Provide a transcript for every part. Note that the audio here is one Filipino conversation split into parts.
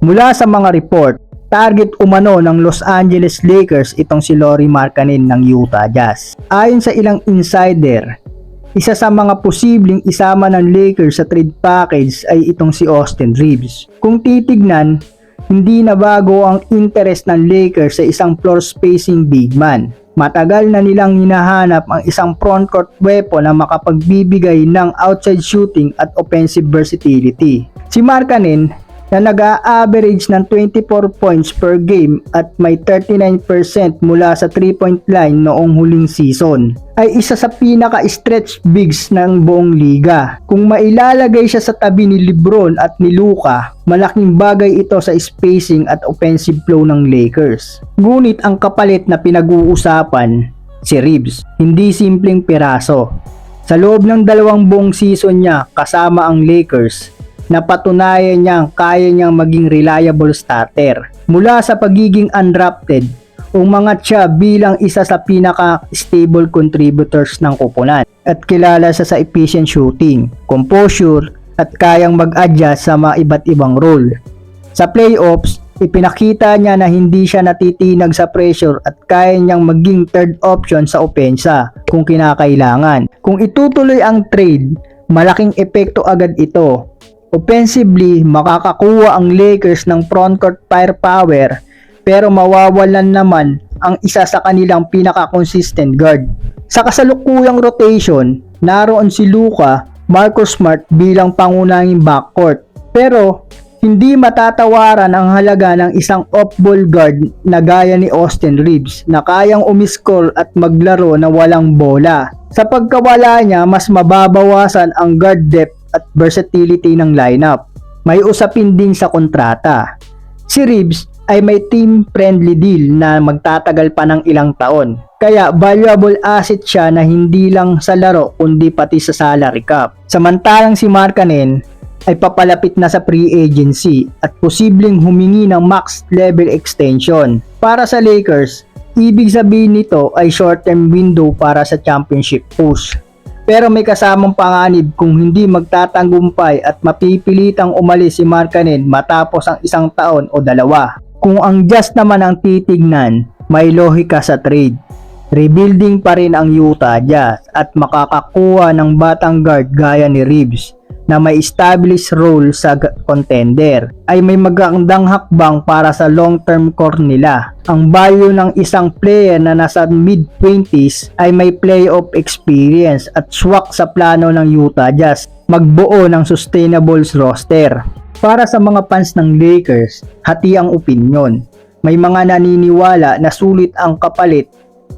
Mula sa mga report, target umano ng Los Angeles Lakers itong si Lauri Markkanen ng Utah Jazz. Ayon sa ilang insider, isa sa mga posibleng isama ng Lakers sa trade package ay itong si Austin Reaves. Kung titignan, hindi na bago ang interest ng Lakers sa isang floor spacing big man. Matagal na nilang hinahanap ang isang frontcourt weapon na makapagbibigay ng outside shooting at offensive versatility. Si Markkanen na nag-a-average ng 24 points per game at may 39% mula sa 3-point line noong huling season, ay isa sa pinaka-stretch bigs ng buong liga. Kung mailalagay siya sa tabi ni LeBron at ni Luka, malaking bagay ito sa spacing at offensive flow ng Lakers. Ngunit ang kapalit na pinag-uusapan, si Reaves, hindi simpleng piraso. Sa loob ng 2 buong season niya kasama ang Lakers, napatunayan niyang kaya niyang maging reliable starter. Mula sa pagiging undrafted, umangat siya bilang isa sa pinaka-stable contributors ng koponan at kilala siya sa efficient shooting, composure at kayang mag-adjust sa mga iba't ibang role. Sa playoffs, ipinakita niya na hindi siya natitinag sa pressure at kaya niyang maging third option sa opensa kung kinakailangan. Kung itutuloy ang trade, malaking epekto agad ito. Offensively, makakakuha ang Lakers ng frontcourt firepower pero mawawalan naman ang isa sa kanilang pinaka-consistent guard. Sa kasalukuyang rotation, naroon si Luka, Marcus Smart bilang pangunahing backcourt. Pero hindi matatawaran ang halaga ng isang off-ball guard na gaya ni Austin Reaves na kayang umiscore at maglaro na walang bola. Sa pagkawala niya, mas mababawasan ang guard depth at versatility ng lineup. May usapin din sa kontrata. Si Reaves ay may team-friendly deal na magtatagal pa ng ilang taon. Kaya valuable asset siya na hindi lang sa laro kundi pati sa salary cap. Samantalang si Markkanen ay papalapit na sa free agency at posibleng humingi ng max level extension. Para sa Lakers, ibig sabihin nito ay short-term window para sa championship push. Pero may kasamang panganib kung hindi magtatagumpay at mapipilitang umalis si Markkanen matapos ang 1 taon o 2. Kung ang Jazz naman ang titignan, may lohika sa trade. Rebuilding pa rin ang Utah Jazz at makakakuha ng batang guard gaya ni Reaves na may established role sa contender ay may magandang hakbang para sa long-term core nila. Ang value ng isang player na nasa mid-20s ay may playoff experience at swak sa plano ng Utah Jazz magbuo ng sustainable roster. Para sa mga fans ng Lakers, hati ang opinyon. May mga naniniwala na sulit ang kapalit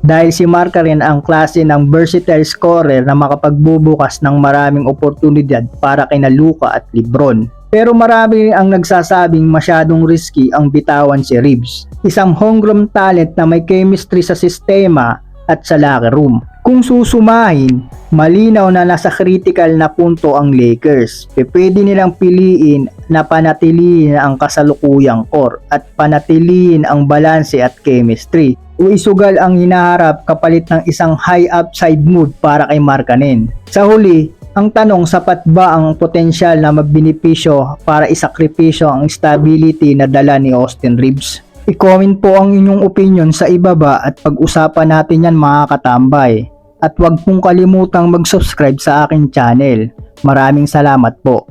dahil si Markkanen ang klase ng versatile scorer na makapagbubukas ng maraming oportunidad para kina Luka at LeBron. Pero marami ang nagsasabing masyadong risky ang bitawan si Reaves, isang homegrown talent na may chemistry sa sistema at sa locker room. Kung susumahin, malinaw na nasa critical na punto ang Lakers. Pwede nilang piliin na panatilihin ang kasalukuyang core at panatilihin ang balanse at chemistry o isugal ang hinaharap kapalit ng isang high upside move para kay Markkanen. Sa huli, ang tanong, sapat ba ang potensyal na magbenepisyo para isakripisyo ang stability na dala ni Austin Reaves? I-comment po ang inyong opinion sa ibaba at pag-usapan natin yan mga katambay. At huwag pong kalimutang mag-subscribe sa aking channel. Maraming salamat po.